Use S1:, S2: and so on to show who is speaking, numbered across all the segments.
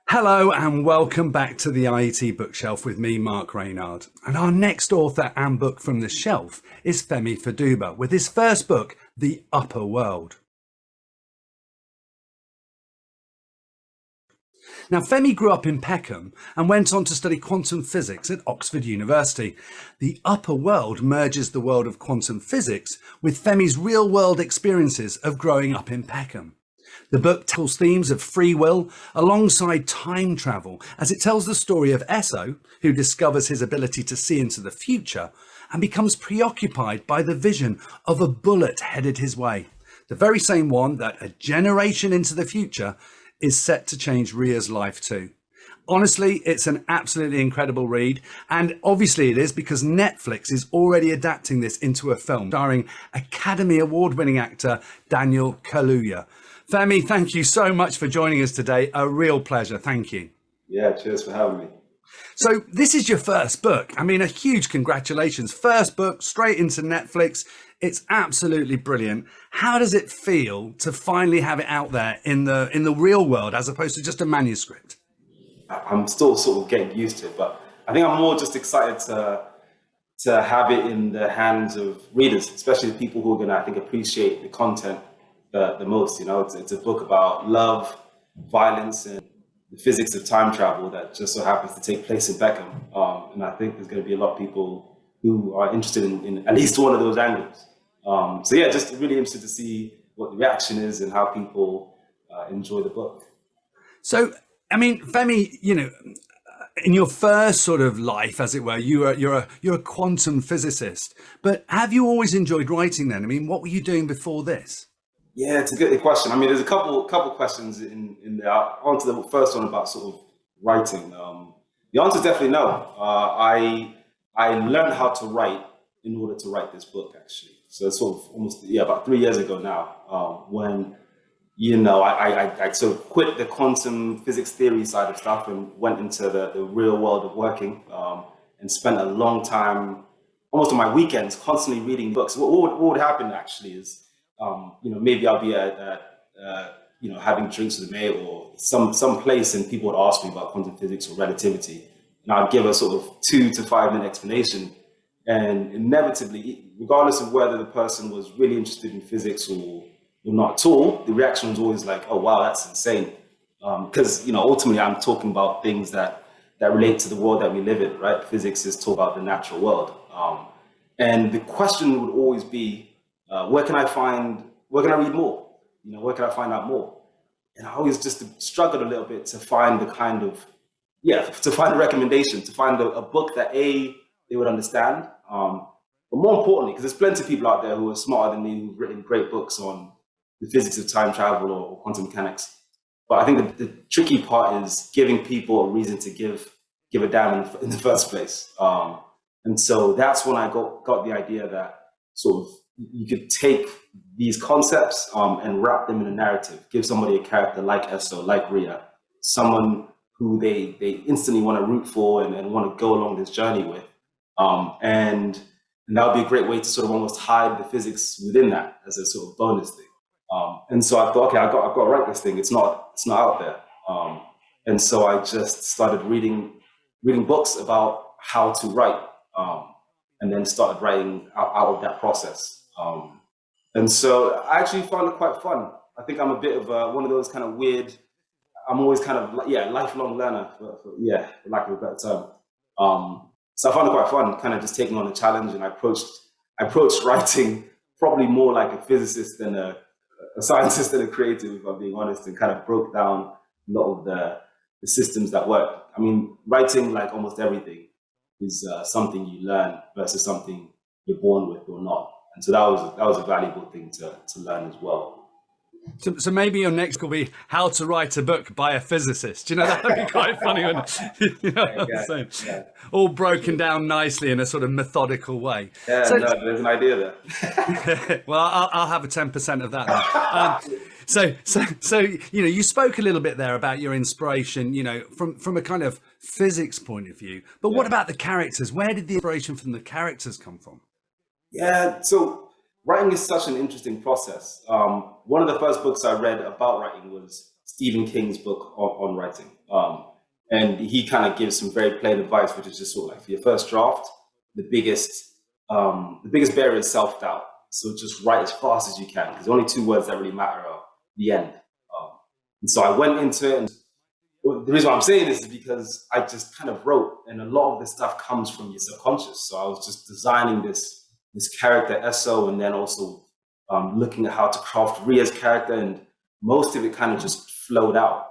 S1: Hello and welcome back to the IET bookshelf with me, Mark Reynard. And our next author and book from the shelf is Femi Fadugba with his first book, The Upper World. Now, Femi grew up in Peckham and went on to study quantum physics at Oxford University. The Upper World merges the world of quantum physics with Femi's real-world experiences of growing up in Peckham. The book tackles themes of free will alongside time travel, as it tells the story of Esso, who discovers his ability to see into the future and becomes preoccupied by the vision of a bullet headed his way. The very same one that a generation into the future is set to change Rhia's life too. Honestly, it's an absolutely incredible read, and obviously it is because Netflix is already adapting this into a film starring Academy Award-winning actor Daniel Kaluuya. Femi, thank you so much for joining us today. A real pleasure. Thank you.
S2: Yeah, cheers for having me.
S1: So this is your first book. I mean, a huge congratulations. First book, straight into Netflix. It's absolutely brilliant. How does it feel to finally have it out there in the real world as opposed to just a manuscript?
S2: I'm still sort of getting used to it, but I think I'm more just excited to have it in the hands of readers, especially the people who are going to, I think, appreciate the content the most. You know, it's a book about love, violence, and the physics of time travel that just so happens to take place in Peckham. And I think there's going to be a lot of people who are interested in at least one of those angles. So yeah, just really interested to see what the reaction is and how people enjoy the book.
S1: So, I mean, Femi, you know, in your first sort of life, as it were, you're a quantum physicist. But have you always enjoyed writing then? I mean, what were you doing before this?
S2: Yeah, it's a good question. I mean, there's a couple questions in there. I'll answer the first one about sort of writing. The answer is definitely no. I learned how to write in order to write this book, actually. So it's sort of almost about 3 years ago now, when I sort of quit the quantum physics theory side of stuff and went into the real world of working, and spent a long time, almost on my weekends, constantly reading books. What would happen actually is, maybe I'll be having drinks with a mate or some place, and people would ask me about quantum physics or relativity, and I'd give a sort of 2 to 5 minute explanation, and inevitably, regardless of whether the person was really interested in physics or not at all, the reaction was always like, "Oh wow, that's insane," because ultimately I'm talking about things that relate to the world that we live in, right? Physics is talk about the natural world, and the question would always be, where can I read more? Where can I find out more? And I always just struggled a little bit to find to find a recommendation, to find a book that they would understand. But more importantly, because there's plenty of people out there who are smarter than me, who've written great books on the physics of time travel or quantum mechanics. But I think the tricky part is giving people a reason to give a damn in the first place. And so that's when I got the idea that sort of you could take these concepts and wrap them in a narrative, give somebody a character like Esso, like Rhia, someone who they instantly want to root for and want to go along this journey with. And that would be a great way to sort of almost hide the physics within that as a sort of bonus thing. And so I thought, okay, I've got to write this thing. It's not out there. And so I just started reading books about how to write, and then started writing out of that process. And so I actually found it quite fun. I think I'm a bit of one of those kind of weird, I'm always kind of, lifelong learner, for lack of a better term. So I found it quite fun, kind of just taking on a challenge, and I approached writing probably more like a physicist than a scientist and a creative, if I'm being honest, and kind of broke down a lot of the systems that work. I mean, writing, like almost everything, is something you learn versus something you're born with or not. And so that was a valuable thing to learn as well.
S1: So maybe your next will be how to write a book by a physicist. That would be quite funny, wouldn't it? What I'm saying? Yeah. All broken down nicely in a sort of methodical way.
S2: Yeah, there's an idea there.
S1: Well, I'll have a 10% of that then. So you spoke a little bit there about your inspiration, from a kind of physics point of view. But what about the characters? Where did the inspiration from the characters come from?
S2: Yeah, so writing is such an interesting process. One of the first books I read about writing was Stephen King's book on writing. And he kind of gives some very plain advice, which is just sort of like for your first draft, the biggest barrier is self-doubt. So just write as fast as you can, because the only two words that really matter are the end. And so I went into it, and the reason why I'm saying this is because I just kind of wrote, and a lot of this stuff comes from your subconscious. So I was just designing this character Esso, and then also looking at how to craft Rhia's character, and most of it kind of just flowed out.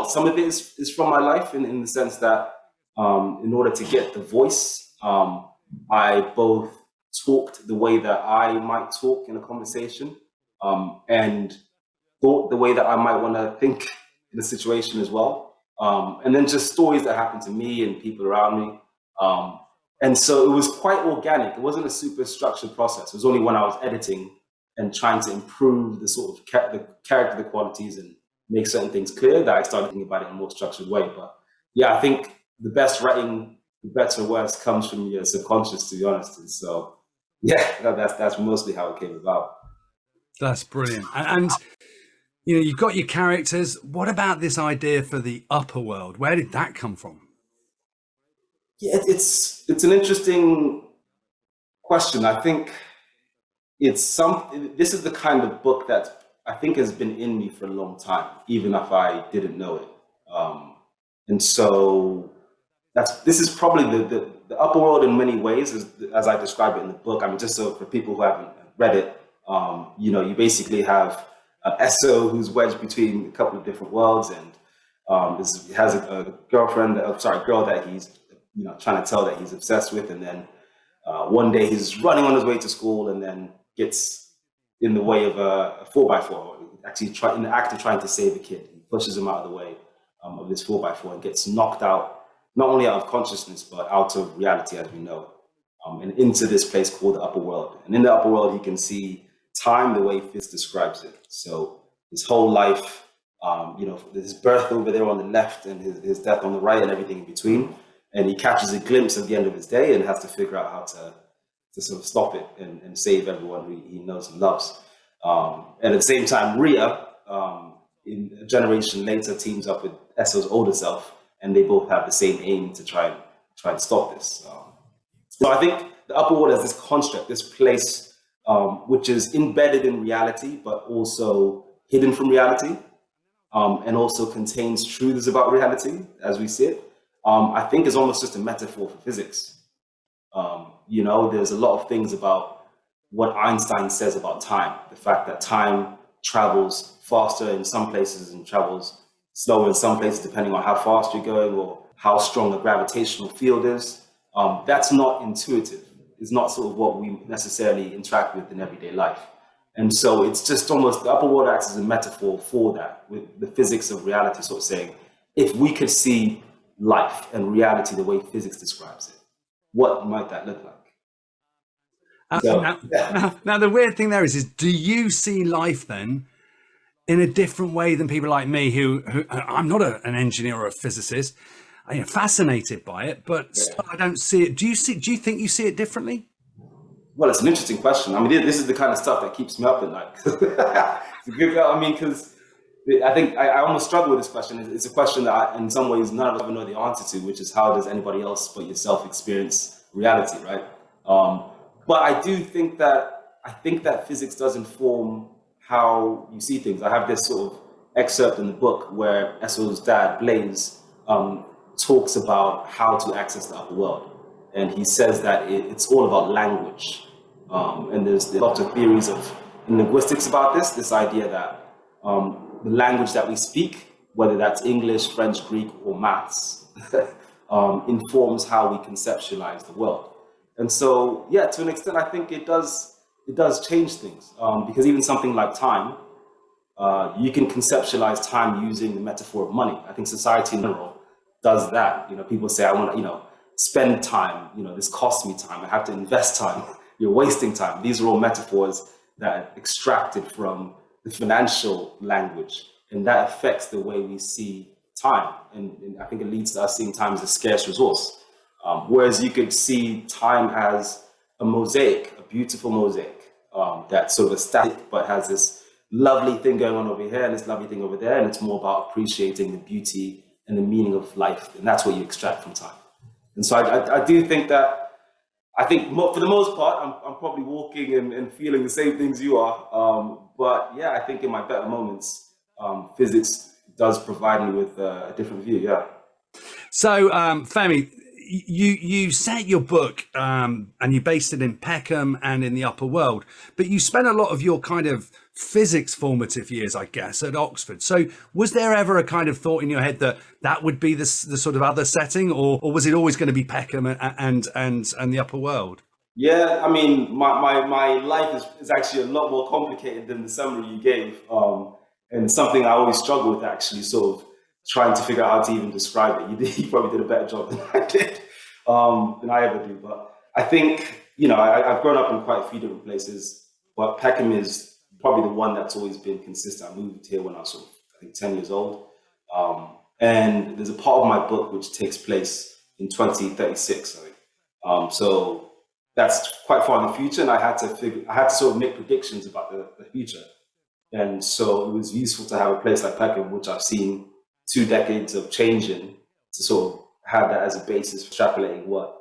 S2: Some of it is from my life in the sense that in order to get the voice, I both talked the way that I might talk in a conversation, and thought the way that I might want to think in a situation as well. And then just stories that happened to me and people around me. And so it was quite organic. It wasn't a super structured process. It was only when I was editing and trying to improve the sort of the character qualities and make certain things clear that I started thinking about it in a more structured way. But yeah, I think the best writing, the better words comes from your subconscious, to be honest. And so yeah, that's mostly how it came about.
S1: That's brilliant. And you've got your characters. What about this idea for the upper world? Where did that come from?
S2: Yeah, it's an interesting question. I think this is the kind of book that I think has been in me for a long time, even if I didn't know it. And so this is probably the upper world in many ways, as I describe it in the book. I mean, just so for people who haven't read it, you basically have Esso, who's wedged between a couple of different worlds, and has a girl that he's trying to tell that he's obsessed with, and then one day he's running on his way to school, and then gets in the way of a 4x4. Actually, in the act of trying to save a kid, he pushes him out of the way of this 4x4 and gets knocked out, not only out of consciousness but out of reality as we know, and into this place called the upper world. And in the upper world, he can see time the way Fitz describes it. So his whole life, his birth over there on the left and his death on the right and everything in between. And he catches a glimpse at the end of his day and has to figure out how to sort of stop it and save everyone who he knows and loves. And at the same time, Rhia, in a generation later, teams up with Esso's older self, and they both have the same aim to try and stop this. So I think the upper world is this construct, this place which is embedded in reality, but also hidden from reality, and also contains truths about reality as we see it. I think is almost just a metaphor for physics. There's a lot of things about what Einstein says about time, the fact that time travels faster in some places and travels slower in some places, depending on how fast you're going or how strong a gravitational field is. That's not intuitive. It's not sort of what we necessarily interact with in everyday life. And so it's just almost the upper world acts as a metaphor for that, with the physics of reality sort of saying, if we could see life and reality the way physics describes it, what might that look like?
S1: Now, the weird thing there is do you see life then in a different way than people like me who I'm not an engineer or a physicist? I'm fascinated by it, but still I don't see it. Do you think you see it differently?
S2: Well, it's an interesting question. I mean, this is the kind of stuff that keeps me up at night. It's a good, because I think I almost struggle with this question. It's a question that in some ways none of us ever know the answer to, which is how does anybody else but yourself experience reality, right? But I do think that physics does inform how you see things. I have this sort of excerpt in the book where Esso's dad, Blaze, talks about how to access the upper world. And he says that it's all about language. And there's a lot of theories in linguistics about this idea that the language that we speak, whether that's English, French, Greek, or maths, informs how we conceptualize the world. And so, yeah, to an extent, I think it does change things. Because even something like time, you can conceptualize time using the metaphor of money. I think society in general does that. People say, I want to, spend time, this costs me time. I have to invest time. You're wasting time. These are all metaphors that are extracted from the financial language, and that affects the way we see time. And I think it leads to us seeing time as a scarce resource. Whereas you could see time as a mosaic, a beautiful mosaic, that's sort of static, but has this lovely thing going on over here and this lovely thing over there, and it's more about appreciating the beauty and the meaning of life, and that's what you extract from time. And so I do think that, for the most part, I'm probably walking and feeling the same things you are. But yeah, I think in my better moments, physics does provide me with a different view. Yeah.
S1: So, Femi, you set your book and you based it in Peckham and in the upper world, but you spent a lot of your kind of physics formative years, I guess, at Oxford. So was there ever a kind of thought in your head that that would be the sort of other setting, or was it always going to be Peckham and the upper world?
S2: Yeah, I mean, my life is actually a lot more complicated than the summary you gave. And something I always struggle with, actually, sort of trying to figure out how to even describe it. You probably did a better job than I did, than I ever do. But I think, I've grown up in quite a few different places, but Peckham is probably the one that's always been consistent. I moved here when I was sort of, I think, 10 years old. And there's a part of my book which takes place in 2036, I think. So that's quite far in the future, and I had to sort of make predictions about the future. And so it was useful to have a place like Peckham, which I've seen 2 decades of change in, to sort of have that as a basis for extrapolating what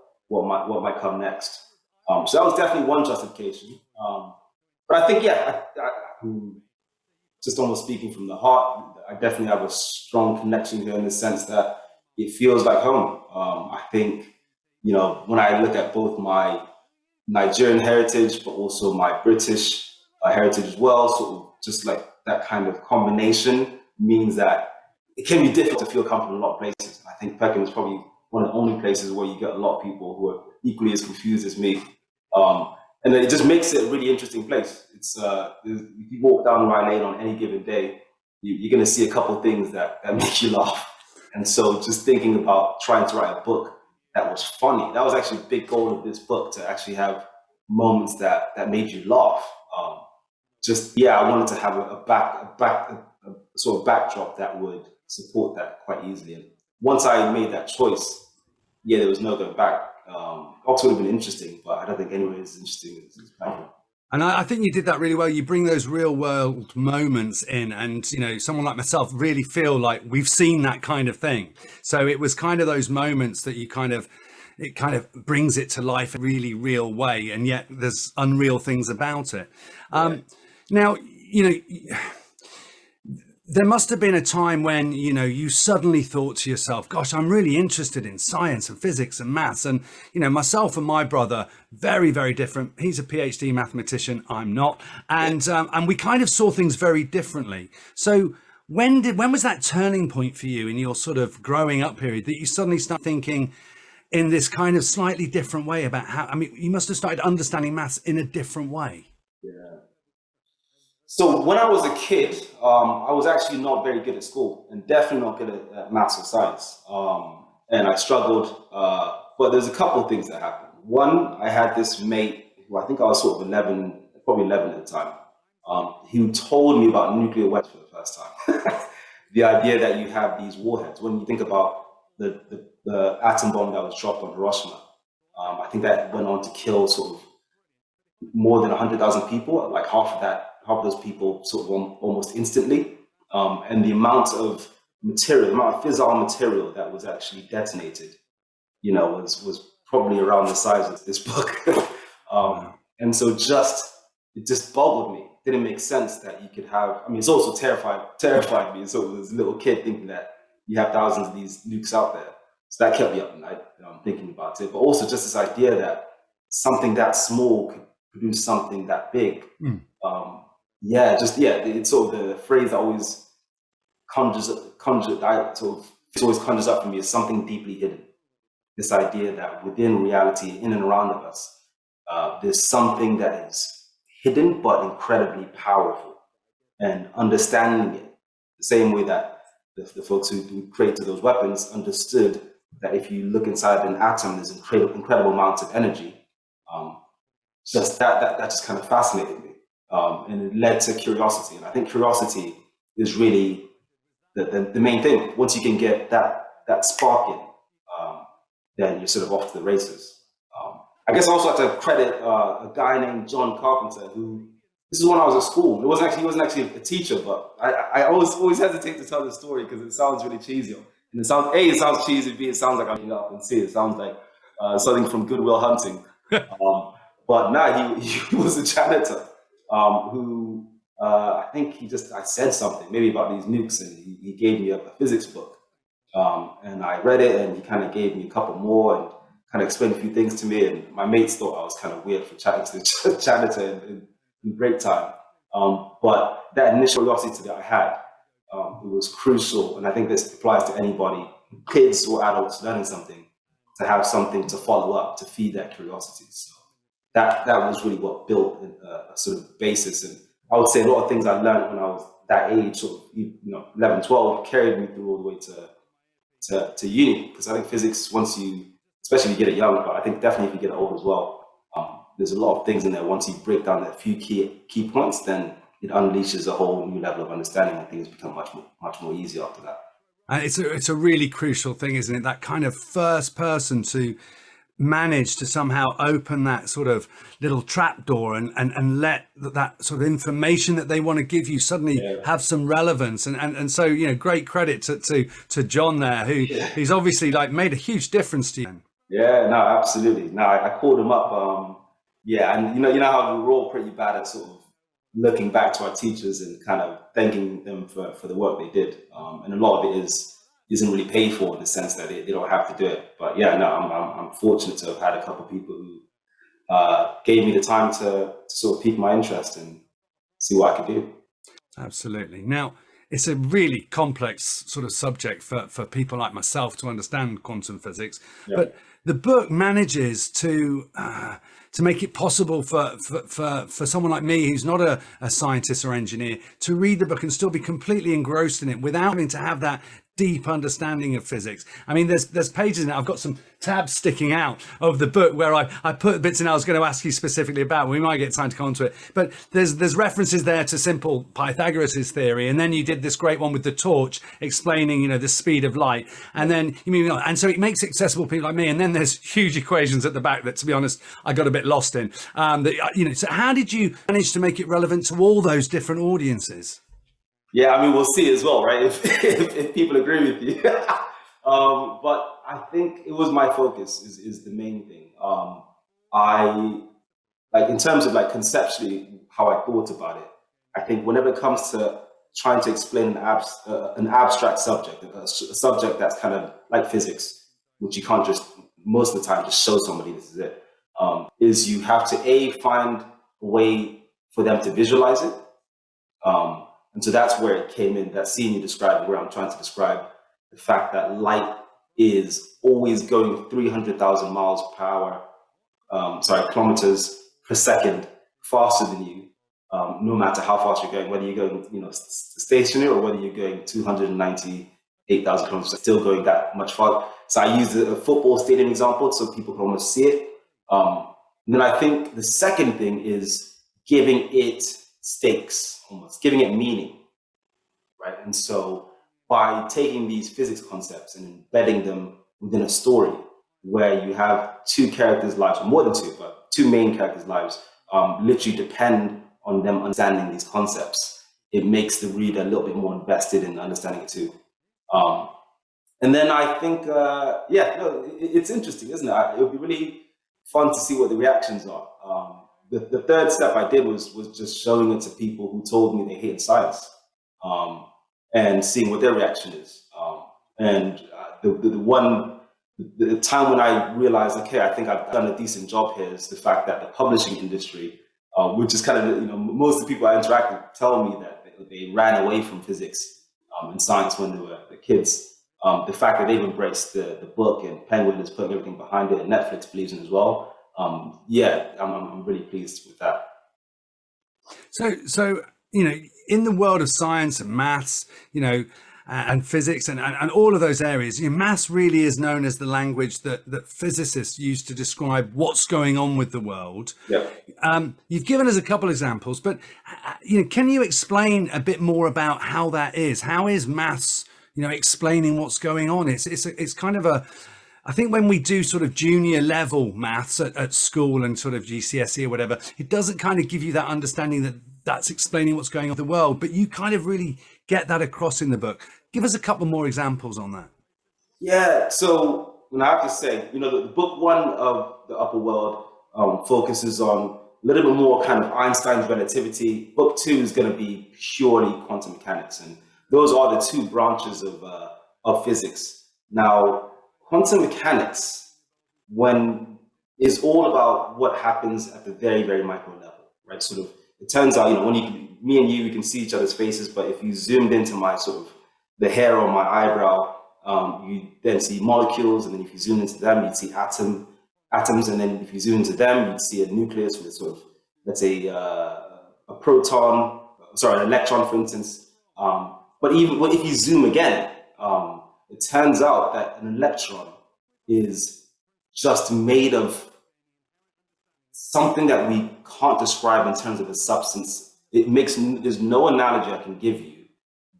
S2: might come next. So that was definitely one justification. But I think, yeah, just almost speaking from the heart, I definitely have a strong connection here in the sense that it feels like home. I think, when I look at both my Nigerian heritage, but also my British heritage as well, sort of just like that kind of combination means that it can be difficult to feel comfortable in a lot of places. I think Peckham is probably one of the only places where you get a lot of people who are equally as confused as me. And then it just makes it a really interesting place. It's if you walk down Rhia Lane on any given day, you're going to see a couple of things that make you laugh. And so just thinking about trying to write a book that was funny, that was actually a big goal of this book, to actually have moments that made you laugh. I wanted to have a sort of backdrop that would support that quite easily. And once I made that choice, there was no going back. Oxford would have been interesting, but I don't think anyone is interesting as Peckham.
S1: And I think you did that really well. You bring those real world moments in, and someone like myself really feel like we've seen that kind of thing. So it was kind of those moments that it kind of brings it to life in a really real way, and yet there's unreal things about it. Now, there must have been a time when, you suddenly thought to yourself, gosh, I'm really interested in science and physics and maths. And, myself and my brother, very, very different. He's a PhD mathematician. I'm not. And we kind of saw things very differently. So when was that turning point for you in your sort of growing up period that you suddenly start thinking in this kind of slightly different way about you must have started understanding maths in a different way?
S2: Yeah. So when I was a kid, I was actually not very good at school, and definitely not good at maths or science. And I struggled, but there's a couple of things that happened. One, I had this mate who, I think I was sort of 11, probably 11 at the time, who told me about nuclear weapons for the first time. The idea that you have these warheads. When you think about the atom bomb that was dropped on Hiroshima, I think that went on to kill sort of more than 100,000 people, like half of those people sort of almost instantly. And the amount of material, the amount of fissile material that was actually detonated, was probably around the size of this book. And so it just boggled me. It didn't make sense that you could have, it's also terrified me. So as a little kid thinking that you have thousands of these nukes out there. So that kept me up at night, thinking about it. But also just this idea that something that small could produce something that big. It's sort of the phrase that always conjures up for me is something deeply hidden. This idea that within reality, in and around of us, there's something that is hidden but incredibly powerful. And understanding it the same way that the folks who created those weapons understood that if you look inside an atom, there's incredible amounts of energy. Just that just kind of fascinated me, and it led to curiosity. And I think curiosity is really the main thing. Once you can get that spark in, then you're sort of off to the races. I guess I also have to credit a guy named John Carpenter, who this is when I was at school. He wasn't actually a teacher, but I always hesitate to tell the story because it sounds really cheesy. And it sounds cheesy. B, it sounds like I'm getting up, and C, it sounds like something from Goodwill Hunting. But no, he was a janitor who I think I said something maybe about these nukes, and he gave me a physics book, and I read it, and he kind of gave me a couple more and kind of explained a few things to me, and my mates thought I was kind of weird for chatting to the janitor in break time. But that initial curiosity that I had, it was crucial, and I think this applies to anybody, kids or adults learning something, to have something to follow up to feed that curiosity. So that was really what built a sort of basis. And I would say a lot of things I learned when I was that age, sort of 11, 12, carried me through all the way to uni. Because I think physics, especially if you get it young, but I think definitely if you get it old as well, there's a lot of things in there. Once you break down that few key points, then it unleashes a whole new level of understanding, and things become much more easy after that.
S1: And it's a really crucial thing, isn't it? That kind of first person to manage to somehow open that sort of little trapdoor and let that sort of information that they want to give you suddenly have some relevance. And so, great credit to John there, who's obviously like made a huge difference to you.
S2: Yeah, no, absolutely. No, I called him up. And you know how we're all pretty bad at sort of looking back to our teachers and kind of thanking them for the work they did. And a lot of it isn't really paid for in the sense that they don't have to do it. But yeah, no, I'm fortunate to have had a couple of people who gave me the time to sort of pique my interest and see what I could do.
S1: Absolutely. Now, it's a really complex sort of subject for people like myself to understand quantum physics, but the book manages to make it possible for someone like me, who's not a scientist or engineer, to read the book and still be completely engrossed in it without having to have that deep understanding of physics. I mean, there's pages in it. I've got some tabs sticking out of the book where I put bits in I was going to ask you specifically about. We might get time to come on to it, but there's references there to simple Pythagoras' theory, and then you did this great one with the torch explaining the speed of light, and then and so it makes it accessible to people like me. And then there's huge equations at the back that, to be honest, I got a bit lost in. So how did you manage to make it relevant to all those different audiences?
S2: Yeah, I mean, we'll see as well, right? If people agree with you. But I think it was my focus is the main thing. I in terms of conceptually how I thought about it. I think whenever it comes to trying to explain an abstract subject, a subject that's kind of like physics, which you can't just most of the time just show somebody this is it, is you have to find a way for them to visualize it. And so that's where it came in, that scene you described, where I'm trying to describe the fact that light is always going 300,000 miles per hour, kilometers per second faster than you, no matter how fast you're going, whether you're going, stationary or whether you're going 298,000 kilometers, still going that much farther. So I used a football stadium example so people can almost see it. And then I think the second thing is giving it stakes, almost giving it meaning, right? And so by taking these physics concepts and embedding them within a story where you have two characters' lives, or more than two, but two main characters' lives, literally depend on them understanding these concepts, it makes the reader a little bit more invested in understanding it too. And then I think, it's interesting, isn't it? It would be really fun to see what the reactions are. The third step I did was just showing it to people who told me they hated science, and seeing what their reaction is. The time when I realized, okay, I think I've done a decent job here, is the fact that the publishing industry, which is kind of, most of the people I interact with tell me that they ran away from physics and science when they were the kids. The fact that they've embraced the book, and Penguin is putting everything behind it, and Netflix believes in it as well. I'm really pleased with that.
S1: So in the world of science and maths, and physics and all of those areas, maths really is known as the language that physicists use to describe what's going on with the world.
S2: Yeah.
S1: You've given us a couple examples, but can you explain a bit more about how that is? How is maths, explaining what's going on? It's kind of I think when we do sort of junior level maths at school and sort of GCSE or whatever, it doesn't kind of give you that understanding that that's explaining what's going on in the world. But you kind of really get that across in the book. Give us a couple more examples on that.
S2: Yeah, so I have to say, the book one of The Upper World focuses on a little bit more kind of Einstein's relativity. Book two is going to be purely quantum mechanics, and those are the two branches of physics. Now, quantum mechanics, is all about what happens at the very, very micro level, right? Sort of, it turns out, when me and you, we can see each other's faces, but if you zoomed into my sort of the hair on my eyebrow, you then see molecules, and then if you zoom into them, you'd see atoms, and then if you zoom into them, you'd see a nucleus with sort of, let's say, a an electron, for instance. But if you zoom again, it turns out that an electron is just made of something that we can't describe in terms of a substance. There's no analogy I can give you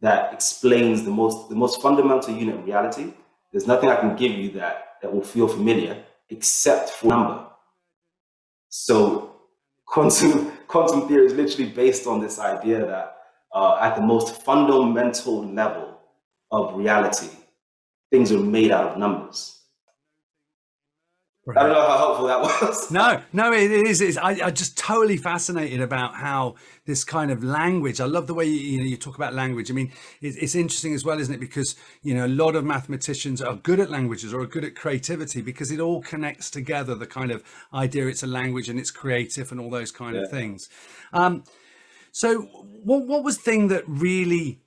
S2: that explains the most fundamental unit of reality. There's nothing I can give you that will feel familiar except for number. So quantum theory is literally based on this idea that at the most fundamental level of reality, things are made out of numbers. I don't know how helpful that was.
S1: No, it is. I'm just totally fascinated about how this kind of language. I love the way you talk about language. I mean, it's interesting as well, isn't it? Because a lot of mathematicians are good at languages or are good at creativity because it all connects together. The kind of idea it's a language and it's creative and all those kind of things. So, what was the thing that really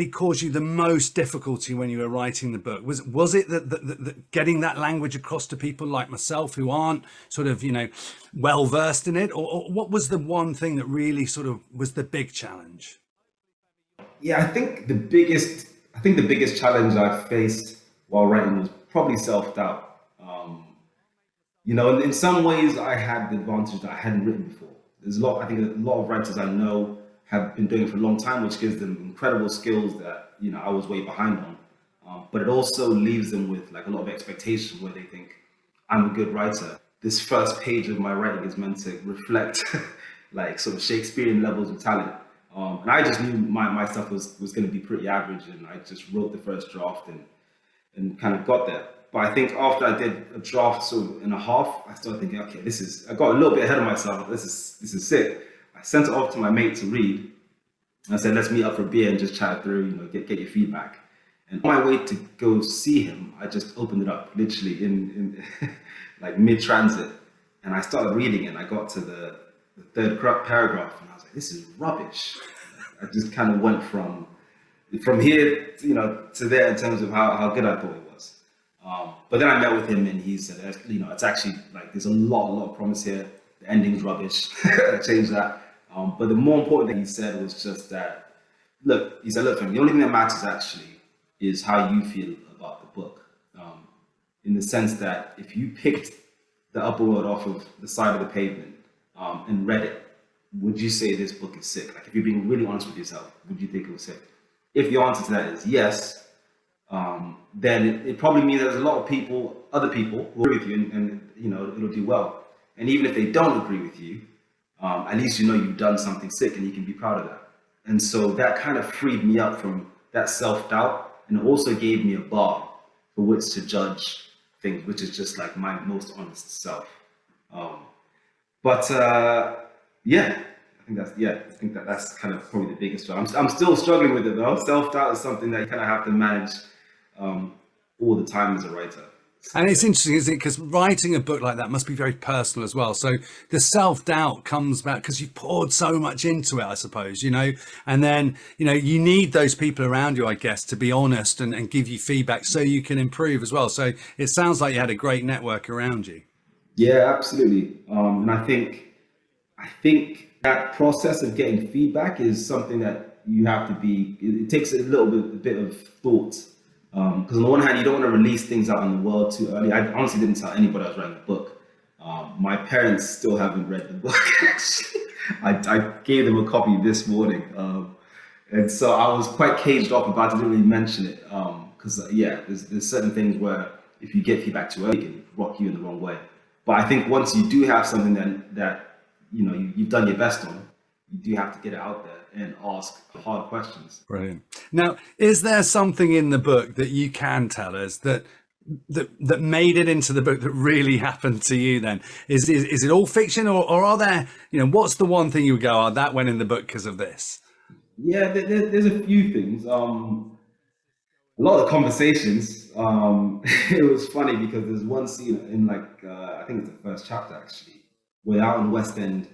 S1: caused you the most difficulty when you were writing the book? Was it that getting that language across to people like myself who aren't sort of well versed in it, or what was the one thing that really sort of was the big challenge?
S2: Yeah, I think the biggest challenge I faced while writing was probably self-doubt. In some ways I had the advantage that I hadn't written before. I think a lot of writers I know have been doing it for a long time, which gives them incredible skills that I was way behind on. But it also leaves them with like a lot of expectation where they think I'm a good writer. This first page of my writing is meant to reflect like sort of Shakespearean levels of talent. And I just knew my stuff was going to be pretty average, and I just wrote the first draft and kind of got there. But I think after I did a draft sort of and a half, I started thinking, okay, I got a little bit ahead of myself. This is sick. I sent it off to my mate to read. I said, let's meet up for a beer and just chat through, get your feedback. And on my way to go see him, I just opened it up, literally in like mid-transit. And I started reading it, and I got to the third paragraph, and I was like, this is rubbish. I just kind of went from here, to there in terms of how good I thought it was. But then I met with him, and he said, it's actually like there's a lot of promise here. The ending's rubbish. I changed that. But the more important thing he said was just that, look, Femi, the only thing that matters actually is how you feel about the book. In the sense that if you picked The Upper World off of the side of the pavement and read it, would you say this book is sick? Like, if you're being really honest with yourself, would you think it was sick? If the answer to that is yes, then it probably means there's a lot of other people who agree with you, and it'll do well. And even if they don't agree with you, at least you've done something sick, and you can be proud of that. And so that kind of freed me up from that self-doubt, and it also gave me a bar for which to judge things, which is just like my most honest self. Yeah, I think that's kind of probably the biggest one. I'm still struggling with it though. Self-doubt is something that you kind of have to manage all the time as a writer.
S1: And it's interesting, isn't it? Because writing a book like that must be very personal as well. So the self-doubt comes back because you've poured so much into it, I suppose, and then, you need those people around you, I guess, to be honest and give you feedback so you can improve as well. So it sounds like you had a great network around you.
S2: Yeah, absolutely. And I think that process of getting feedback is something that you have to it takes a bit of thought. Because on the one hand, you don't want to release things out in the world too early. I honestly didn't tell anybody I was writing a book. My parents still haven't read the book. I gave them a copy this morning. And so I was quite caged off about it. I didn't really mention it. Because there's certain things where if you get feedback too early, it can rock you in the wrong way. But I think once you do have something that you've done your best on, you do have to get it out there and ask hard questions.
S1: Brilliant. Now, is there something in the book that you can tell us that made it into the book that really happened to you? Then is it all fiction, or are there, what's the one thing you would go, oh, that went in the book because of this?
S2: Yeah, there's a few things. A lot of conversations. It was funny because there's one scene in I think it's the first chapter actually. We're out in West End.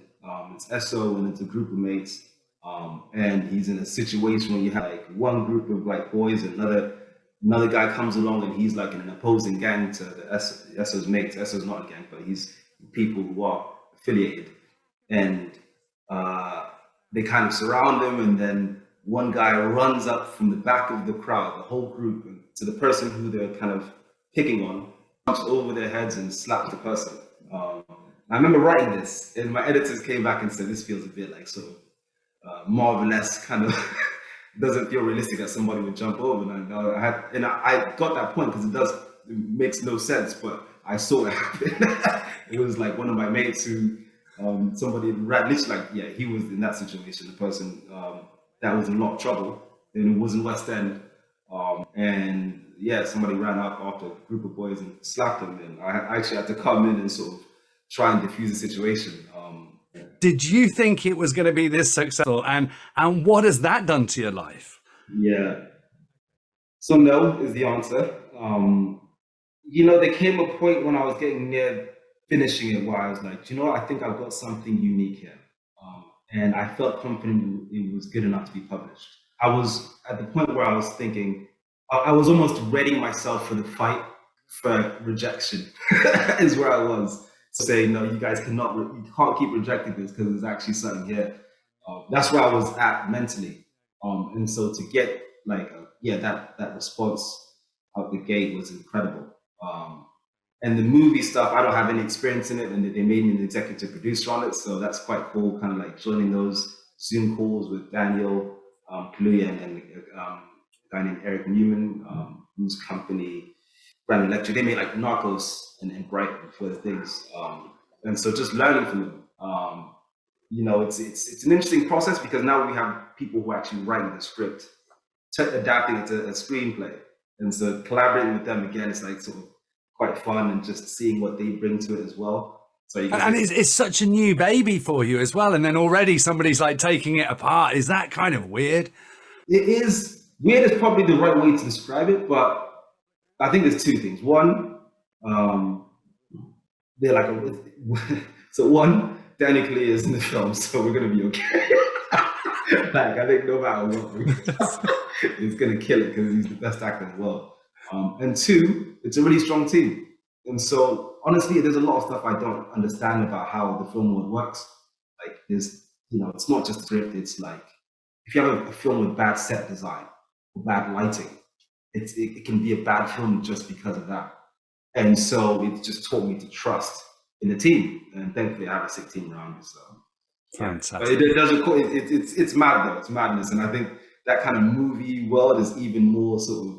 S2: It's Esso and it's a group of mates. And he's in a situation where you have like one group of like boys, and another guy comes along and he's like in an opposing gang to the Esso's mates. Esso's not a gang, but he's people who are affiliated, and they kind of surround him, and then one guy runs up from the back of the crowd, the whole group, and to the person who they're kind of picking on, jumps over their heads and slaps the person. I remember writing this, and my editors came back and said, this feels a bit like sort of Marvel-esque, kind of doesn't feel realistic that somebody would jump over. And I got that point because it makes no sense, but I saw it happen. It was like one of my mates who, somebody literally he was in that situation, the person that was in a lot of trouble, and it was in West End. And somebody ran up after a group of boys and slapped him, and I actually had to come in and sort of try and diffuse the situation.
S1: Did you think it was going to be this successful, and what has that done to your life?
S2: Yeah. So no is the answer. There came a point when I was getting near finishing it where I was like, I think I've got something unique here. And I felt confident it was good enough to be published. I was at the point where I was thinking, I was almost readying myself for the fight for rejection, is where I was. Saying, no, you guys you can't keep rejecting this because there's actually something here. That's where I was at mentally. And so to get that response out the gate was incredible. And the movie stuff, I don't have any experience in it, and they made me an executive producer on it, so that's quite cool. Kind of like joining those Zoom calls with Daniel Kaluuya and a guy named Eric Newman, whose company Brand Electric. They made like Narcos and Bright before the things, and so just learning from them. It's an interesting process because now we have people who are actually writing the script, adapting it to a screenplay, and so collaborating with them again is like sort of quite fun, and just seeing what they bring to it as well. So
S1: it's such a new baby for you as well, and then already somebody's like taking it apart. Is that kind of weird?
S2: It is weird. Is probably the right way to describe it, but I think there's two things. One, they're like one, Danny Kaluuya is in the film, so we're gonna be okay. I think no matter what, he's gonna kill it because he's the best actor in the world. And two, it's a really strong team. And so honestly, there's a lot of stuff I don't understand about how the film world works. Like there's, it's not just a script. It's like if you have a film with bad set design or bad lighting, it can be a bad film just because of that. And so it just taught me to trust in the team. And thankfully I have a sick team around me. So
S1: fantastic.
S2: But it's mad though. It's madness. And I think that kind of movie world is even more sort of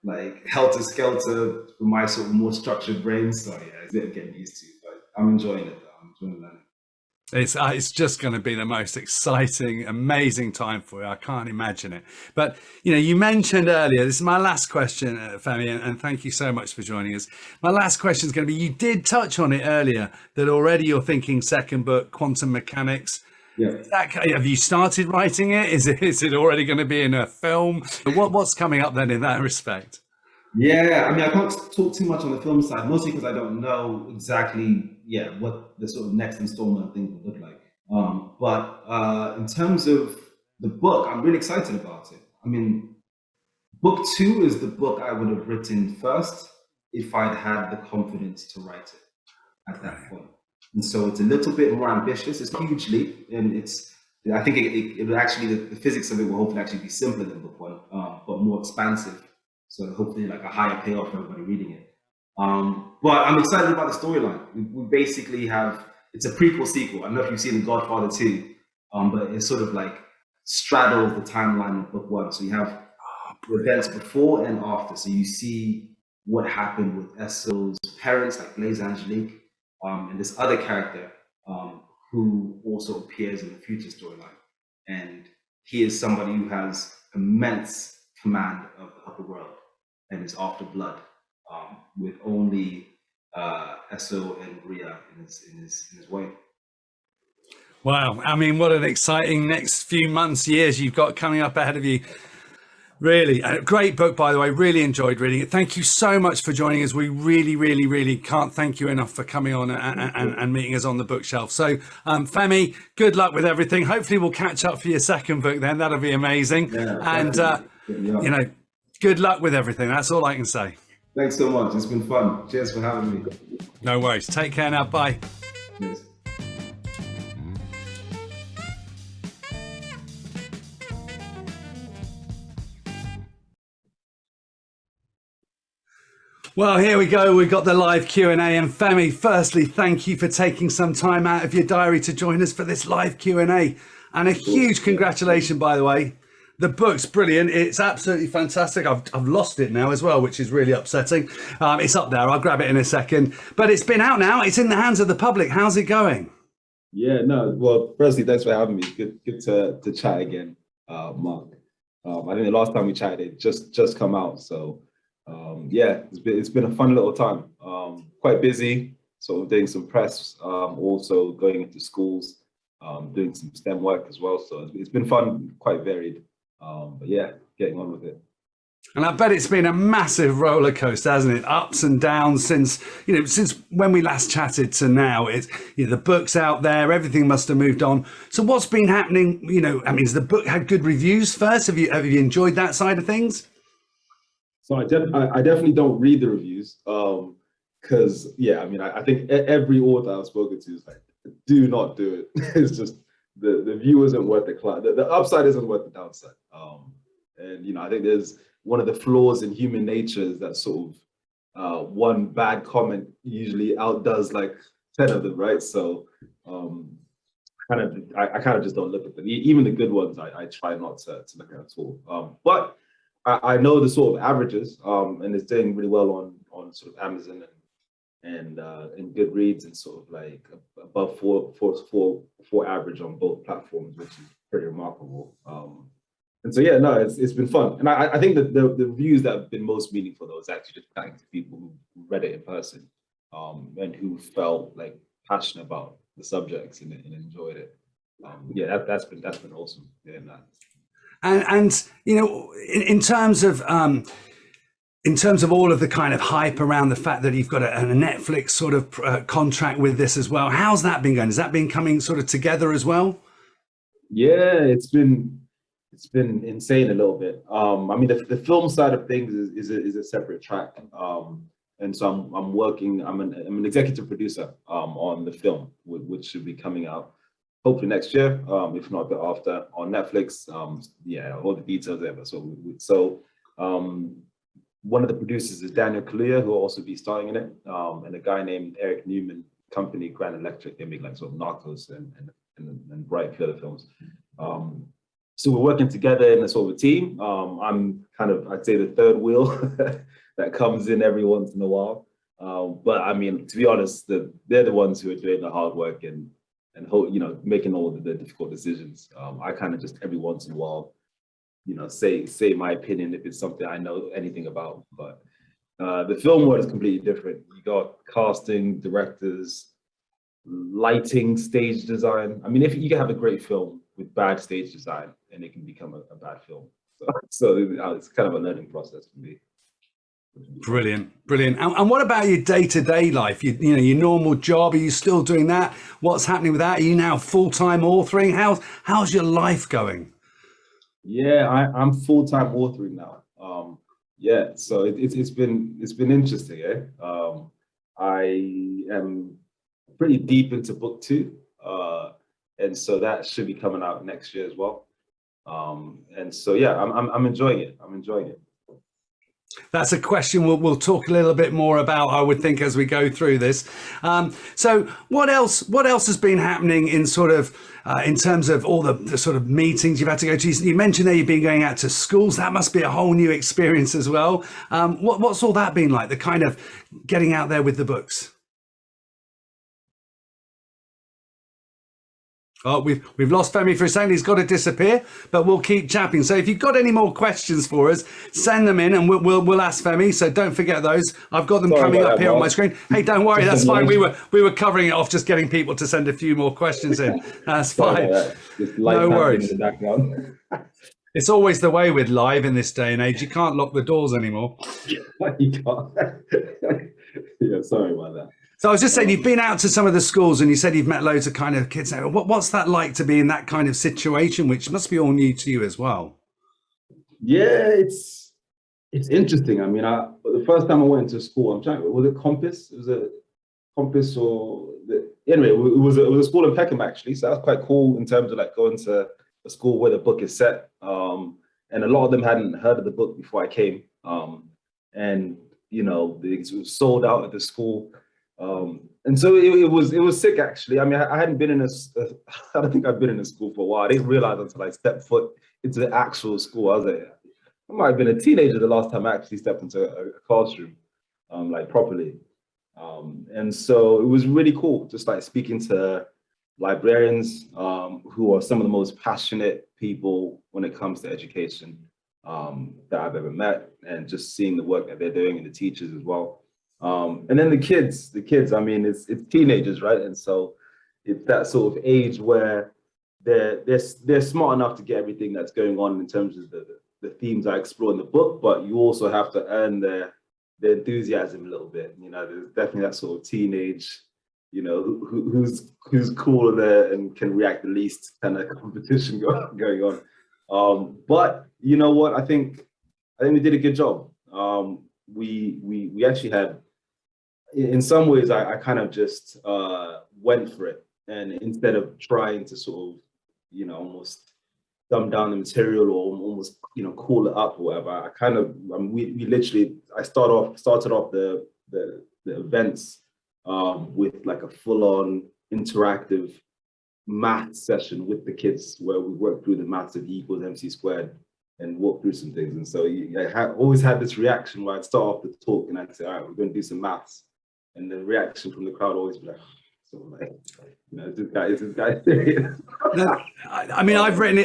S2: like helter-skelter for my sort of more structured brain. So yeah, it's a bit of getting used to, but I'm enjoying it though. I'm enjoying learning.
S1: It's just going to be the most exciting, amazing time for you. I can't imagine it. But, you mentioned earlier, this is my last question, Femi, and thank you so much for joining us. My last question is going to be, you did touch on it earlier, that already you're thinking second book, quantum mechanics.
S2: Yeah.
S1: Have you started writing it? Is it already going to be in a film? What's coming up then in that respect?
S2: Yeah, I can't talk too much on the film side, mostly because I don't know exactly, what the sort of next installment of things will look like. But in terms of the book, I'm really excited about it. Book 2 is the book I would have written first if I'd had the confidence to write it at that point. And so it's a little bit more ambitious. It's a huge leap, and I think it actually, the physics of it will hopefully actually be simpler than book 1, but more expansive. So hopefully like a higher payoff for everybody reading it. But I'm excited about the storyline. We basically it's a prequel sequel. I don't know if you've seen The Godfather 2, but it sort of like straddles the timeline of book 1. So you have events before and after. So you see what happened with Esso's parents, like Blaise Angelique, and this other character who also appears in the future storyline. And he is somebody who has immense command of the upper world and is after blood, with only Esso and Rhia in his way.
S1: Wow. I mean, what an exciting next few months, years you've got coming up ahead of you. Really, a great book, by the way. Really enjoyed reading it. Thank you so much for joining us. We really, really, really can't thank you enough for coming on and meeting us on the bookshelf. So, Femi, good luck with everything. Hopefully, we'll catch up for your second book then. That'll be amazing.
S2: Yeah,
S1: and, you know, good luck with everything. That's all I can say.
S2: Thanks so much. It's been fun. Cheers for having me.
S1: No worries. Take care now. Bye.
S2: Cheers.
S1: Well, here we go. We've got the live Q&A. And Femi, firstly, thank you for taking some time out of your diary to join us for this live Q&A. And a huge congratulations, by the way. The book's brilliant. It's absolutely fantastic. I've lost it now as well, which is really upsetting. It's up there. I'll grab it in a second. But it's been out now. It's in the hands of the public. How's it going?
S3: Yeah, no. Well, firstly, thanks for having me. Good to chat again, Mark. I think the last time we chatted, it just come out. So yeah, it's been a fun little time. Quite busy, sort of doing some press, also going into schools, doing some STEM work as well. So it's been fun, quite varied. But yeah, getting on with it.
S1: And I bet it's been a massive roller coaster, hasn't it? Ups and downs since when we last chatted to now. It's, the book's out there, everything must have moved on. So what's been happening? Has the book had good reviews first? Have you enjoyed that side of things?
S3: So I definitely don't read the reviews, because I think every author I've spoken to is like, do not do it. It's just the view isn't worth the cloud. The upside isn't worth the downside. And I think there's one of the flaws in human nature is that sort of one bad comment usually outdoes like 10 of them, right? So I kind of just don't look at them. Even the good ones, I try not to look at at all. But I know the sort of averages, and it's doing really well on sort of Amazon and Goodreads, and sort of like above four average on both platforms, which is pretty remarkable. And so yeah, no, it's been fun, and I think that the reviews that have been most meaningful though is actually just chatting to people who read it in person, and who felt like passionate about the subjects and enjoyed it. Yeah, that's been awesome. Yeah, no.
S1: And in terms of all of the kind of hype around the fact that you've got a Netflix sort of contract with this as well, how's that been going? Has that been coming sort of together as well?
S3: Yeah, it's been insane a little bit. I mean, the film side of things is a separate track, and so I'm an executive producer on the film, which should be coming out hopefully next year, if not a bit after, on Netflix. Yeah, all the details there. But so one of the producers is Daniel Kaluuya, who will also be starring in it, and a guy named Eric Newman, company Grand Electric. They make like sort of Narcos and Bright Filler films. So we're working together in a sort of a team. I'm kind of, I'd say, the third wheel that comes in every once in a while. But I mean, to be honest, they're the ones who are doing the hard work and making all the difficult decisions. I kind of just every once in a while, say my opinion if it's something I know anything about. But the film world is completely different. You got casting, directors, lighting, stage design. I mean, if you can have a great film with bad stage design, and it can become a bad film. So it's kind of a learning process for me.
S1: Brilliant. And what about your day-to-day life? Your normal job, are you still doing that? What's happening with that? Are you now full-time authoring? How's your life going?
S3: Yeah, I'm full-time authoring now. Yeah, so it's been interesting. I am pretty deep into book 2, and so that should be coming out next year as well. And so yeah, I'm enjoying it. That's
S1: a question we'll talk a little bit more about, I would think, as we go through this. So what else has been happening in sort of in terms of all the sort of meetings you've had to go to? You mentioned that you've been going out to schools. That must be a whole new experience as well. What's all that been like, the kind of getting out there with the books? Oh, we've lost Femi for a second. He's got to disappear, but we'll keep chatting. So if you've got any more questions for us, send them in, and we'll ask Femi. So don't forget those. I've got them coming up here on my screen. Hey, don't worry, that's fine. We were covering it off, just getting people to send a few more questions in. That's fine. No worries.
S3: In the background.
S1: It's always the way with live in this day and age. You can't lock the doors anymore.
S3: You can't. Yeah, sorry about that.
S1: So I was just saying, you've been out to some of the schools and you said you've met loads of kind of kids. What's that like to be in that kind of situation, which must be all new to you as well?
S3: Yeah, it's interesting. I mean, the first time I went to school, was it Compass? Was it Compass anyway, it was a school in Peckham actually. So that's quite cool in terms of like going to a school where the book is set. And a lot of them hadn't heard of the book before I came. And you know, it was sold out at the school. And so it was sick actually. I mean, I hadn't been I don't think I've been in a school for a while. I didn't realize until I stepped foot into the actual school. I was like, I might have been a teenager the last time I actually stepped into a classroom, like properly. And so it was really cool, just like speaking to librarians who are some of the most passionate people when it comes to education that I've ever met, and just seeing the work that they're doing and the teachers as well. And then the kids, I mean, it's teenagers, right? And so it's that sort of age where they're smart enough to get everything that's going on in terms of the themes I explore in the book, but you also have to earn their enthusiasm a little bit. You know, there's definitely that sort of teenage, you know, who's cooler there and can react the least kind of competition going on. But you know what? I think we did a good job. We actually had, in some ways, I kind of just went for it, and instead of trying to sort of, you know, almost dumb down the material or almost, you know, cool it up or whatever, I kind of we literally started off the events with like a full-on interactive math session with the kids where we worked through the maths of E equals MC squared and walk through some things. And so I always had this reaction where I'd start off the talk and I'd say, all right, we're going to do some maths. And the reaction from the crowd always be like, so like, you know, is this guy serious?
S1: I mean, I've written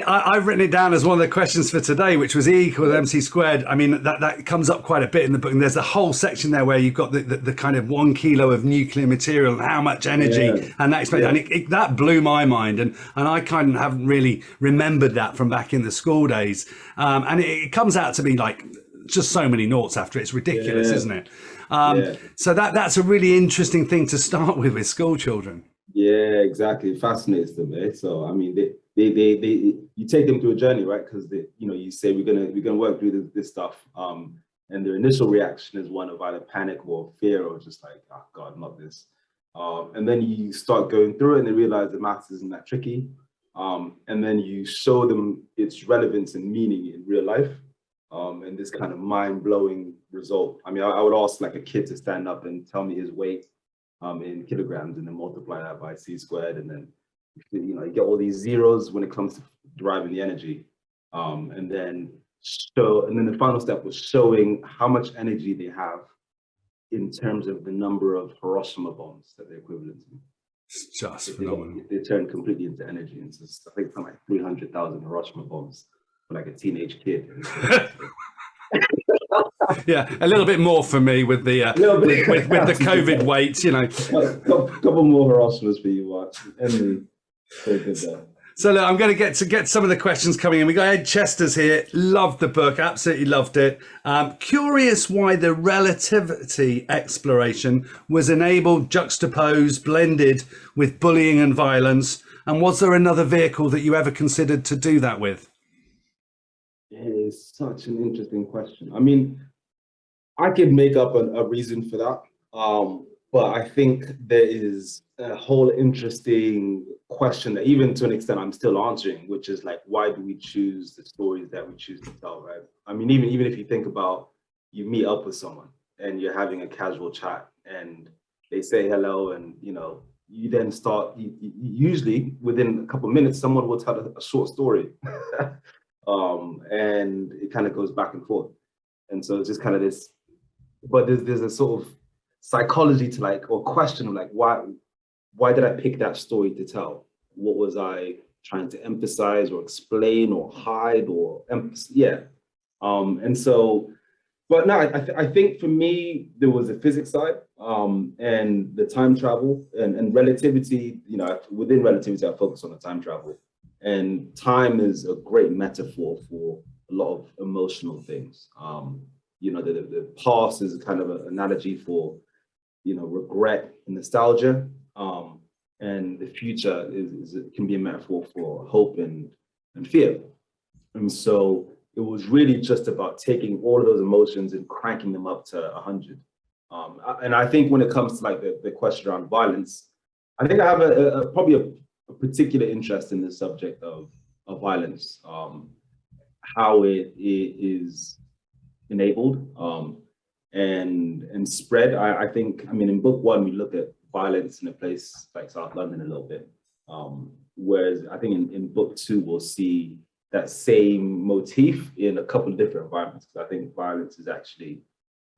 S1: it down as one of the questions for today, which was E equals MC squared. I mean, that comes up quite a bit in the book. And there's a whole section there where you've got the kind of 1 kilo of nuclear material and how much energy and that explains. And that blew my mind. And I kind of haven't really remembered that from back in the school days. And it comes out to be like just so many noughts after. It's ridiculous, isn't it? So that's a really interesting thing to start with school children.
S3: Yeah, exactly. It fascinates them. So I mean, they you take them through a journey, right? Because you know, you say we're gonna work through this stuff, and their initial reaction is one of either panic or fear or just like, oh God, not this. And then you start going through it and they realize the maths isn't that tricky. And then you show them its relevance and meaning in real life. And this kind of mind-blowing result. I mean, I would ask like a kid to stand up and tell me his weight in kilograms and then multiply that by c squared, and then, you know, you get all these zeros when it comes to deriving the energy. And then the final step was showing how much energy they have in terms of the number of Hiroshima bombs that they're equivalent to.
S1: It's just phenomenal.
S3: They turn completely into energy. And so I think something like 300,000 Hiroshima bombs for like a teenage kid.
S1: Yeah, a little bit more for me with the with the COVID weight, you know.
S3: Couple more Hiroshimas for you, Mark. Anyway, very good there.
S1: So look, I'm going to get some of the questions coming in. We got Ed Chester's here. Loved the book, absolutely loved it. Curious why the relativity exploration was enabled, juxtaposed, blended with bullying and violence. And was there another vehicle that you ever considered to do that with?
S3: It is such an interesting question. I mean, I could make up a reason for that. But I think there is a whole interesting question that even to an extent I'm still answering, which is like, why do we choose the stories that we choose to tell, right? I mean, even if you think about, you meet up with someone and you're having a casual chat and they say hello, and you know, you then start, usually within a couple of minutes, someone will tell a short story. And it kind of goes back and forth. And so it's just kind of this, but there's a sort of psychology to like, or question of like, why did I pick that story to tell? What was I trying to emphasize or explain or hide or and so, but no, I think for me, there was a physics side, and the time travel and relativity, within relativity, I focus on the time travel. And time is a great metaphor for a lot of emotional things. The past is kind of an analogy for, regret and nostalgia. And the future can be a metaphor for hope and fear. And so it was really just about taking all of those emotions and cranking them up to 100. And I think when it comes to like the question around violence, I think I have probably a particular interest in the subject of violence, how it is enabled and spread. I think, in book one, we look at violence in a place like South London a little bit. Whereas I think in book two, we'll see that same motif in a couple of different environments. Because I think violence is actually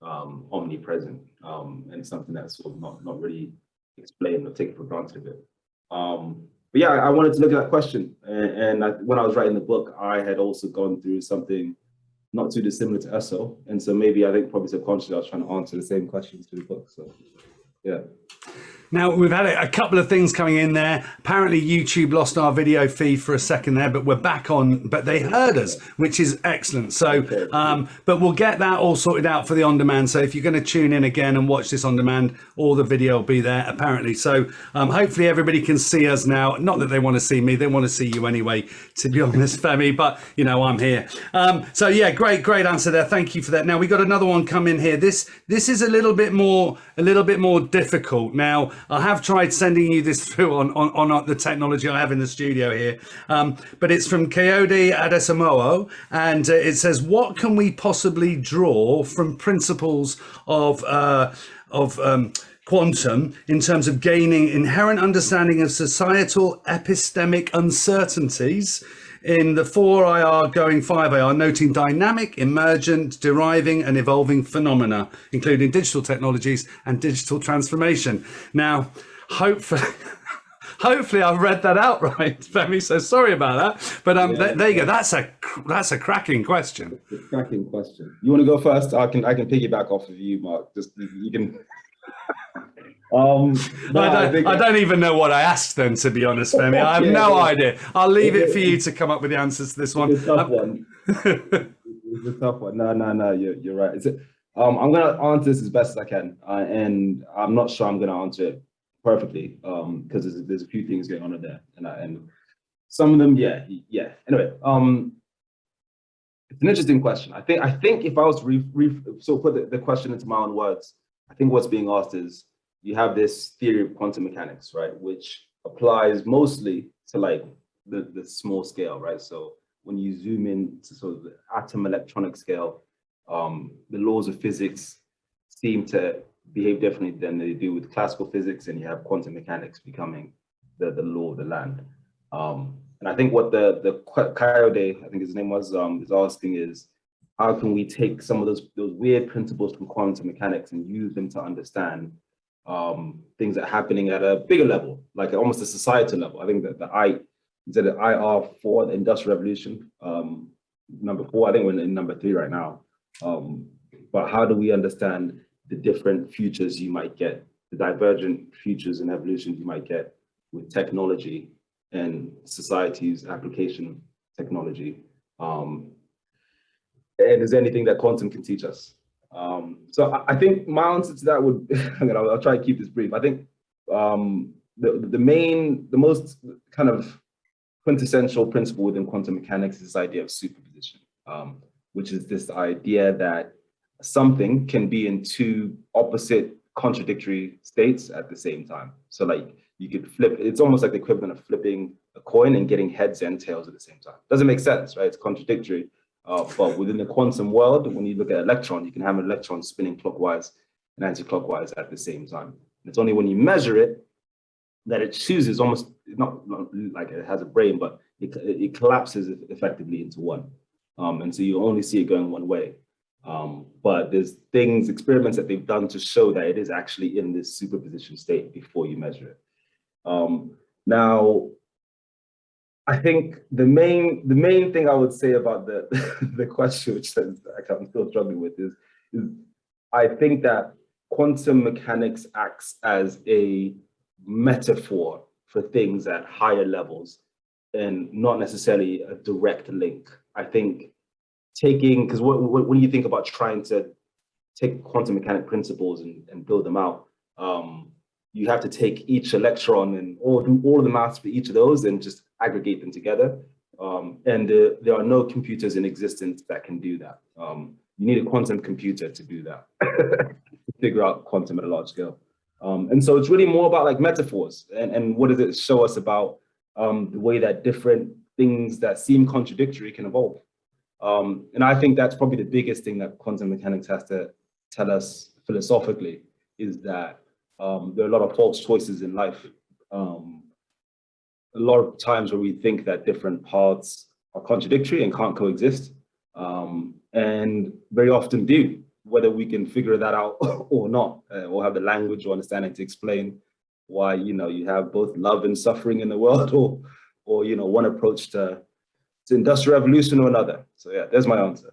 S3: omnipresent and something that's sort of not really explained or taken for granted a bit. But yeah, I wanted to look at that question. And when I was writing the book, I had also gone through something not too dissimilar to Esso. And so maybe I think probably subconsciously I was trying to answer the same questions to the book. So yeah.
S1: Now, we've had a couple of things coming in there. Apparently, YouTube lost our video feed for a second there, but we're back on. But they heard us, which is excellent. So, but we'll get that all sorted out for the on-demand. So if you're going to tune in again and watch this on-demand, all the video will be there, apparently. So hopefully everybody can see us now. Not that they want to see me. They want to see you anyway, to be honest, Femi. But, I'm here. So, yeah, great answer there. Thank you for that. Now, we got another one come in here. This is a little bit more difficult. Now, I have tried sending you this through on the technology I have in the studio here, but it's from Kayode Adesamoah, and it says, what can we possibly draw from principles of quantum in terms of gaining inherent understanding of societal epistemic uncertainties in the 4IR going 5IR, noting dynamic, emergent, deriving and evolving phenomena, including digital technologies and digital transformation. Now, hopefully I've read that out right, Femi, so sorry about that. But there you go. That's a cracking question.
S3: It's a cracking question. You want to go first? I can piggyback off of you, Mark. Just you can.
S1: I don't even know what I asked them, to be honest, Femi. I have no idea. I'll leave it for you to come up with the answers to this one.
S3: It's a tough one. It's a tough one. No, you're right. I'm going to answer this as best as I can, and I'm not sure I'm going to answer it perfectly because there's a few things going on in there, and some of them, yeah. Anyway, it's an interesting question. I think if I was to put the question into my own words, I think what's being asked is, you have this theory of quantum mechanics, right, which applies mostly to like the small scale, right? So when you zoom in to sort of the atom electronic scale, the laws of physics seem to behave differently than they do with classical physics, and you have quantum mechanics becoming the law of the land. And I think what the Coyote, I think his name was, is asking is, how can we take some of those weird principles from quantum mechanics and use them to understand things that are happening at a bigger level, like almost a societal level. I think that the IR4, the Industrial Revolution, number 4, I think we're in number 3 right now. But how do we understand the different futures you might get, the divergent futures and evolutions you might get with technology and society's application of technology? And is there anything that quantum can teach us? So I think my answer to that would, I'll try to keep this brief. I think the most kind of quintessential principle within quantum mechanics is this idea of superposition, which is this idea that something can be in two opposite contradictory states at the same time. So like you could flip, it's almost like the equivalent of flipping a coin and getting heads and tails at the same time. Doesn't make sense, right? It's contradictory. But within the quantum world, when you look at an electron, you can have an electron spinning clockwise and anti-clockwise at the same time. And it's only when you measure it that it chooses almost, not like it has a brain, but it collapses effectively into one. And so you only see it going one way. But there's experiments that they've done to show that it is actually in this superposition state before you measure it. Now, I think the main thing I would say about the the question, which I'm still struggling with, is I think that quantum mechanics acts as a metaphor for things at higher levels and not necessarily a direct link. I think because when you think about trying to take quantum mechanic principles and build them out, you have to take each electron and do all of the maths for each of those and just aggregate them together. And there are no computers in existence that can do that. You need a quantum computer to do that, to figure out quantum at a large scale. And so it's really more about like metaphors and what does it show us about the way that different things that seem contradictory can evolve. And I think that's probably the biggest thing that quantum mechanics has to tell us philosophically, is that there are a lot of false choices in life. A lot of times where we think that different paths are contradictory and can't coexist, and very often do, whether we can figure that out or not, or have the language or understanding to explain why, you have both love and suffering in the world, or one approach to industrial revolution or another. So yeah, there's my answer.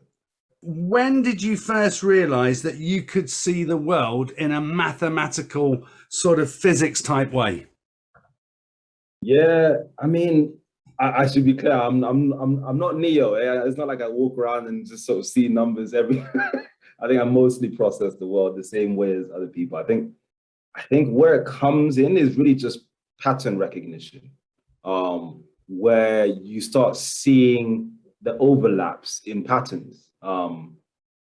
S1: When did you first realize that you could see the world in a mathematical sort of physics type way?
S3: Yeah, I mean, I should be clear. I'm not Neo. It's not like I walk around and just sort of see numbers every. I think I mostly process the world the same way as other people. I think where it comes in is really just pattern recognition, where you start seeing the overlaps in patterns,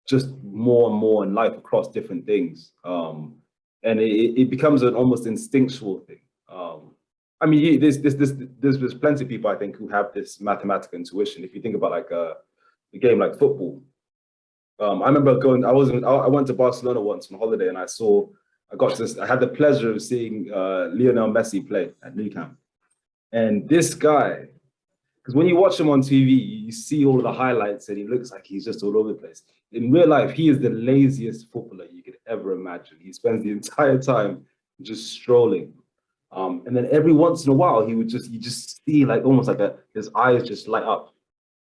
S3: just more and more in life across different things, and it becomes an almost instinctual thing. I mean, there's plenty of people I think who have this mathematical intuition. If you think about like a game like football, I remember I went to Barcelona once on holiday, and I had the pleasure of seeing Lionel Messi play at Nou Camp. And this guy, because when you watch him on TV, you see all of the highlights and he looks like he's just all over the place. In real life, he is the laziest footballer you could ever imagine. He spends the entire time just strolling. And then every once in a while, you just see like almost like his eyes just light up.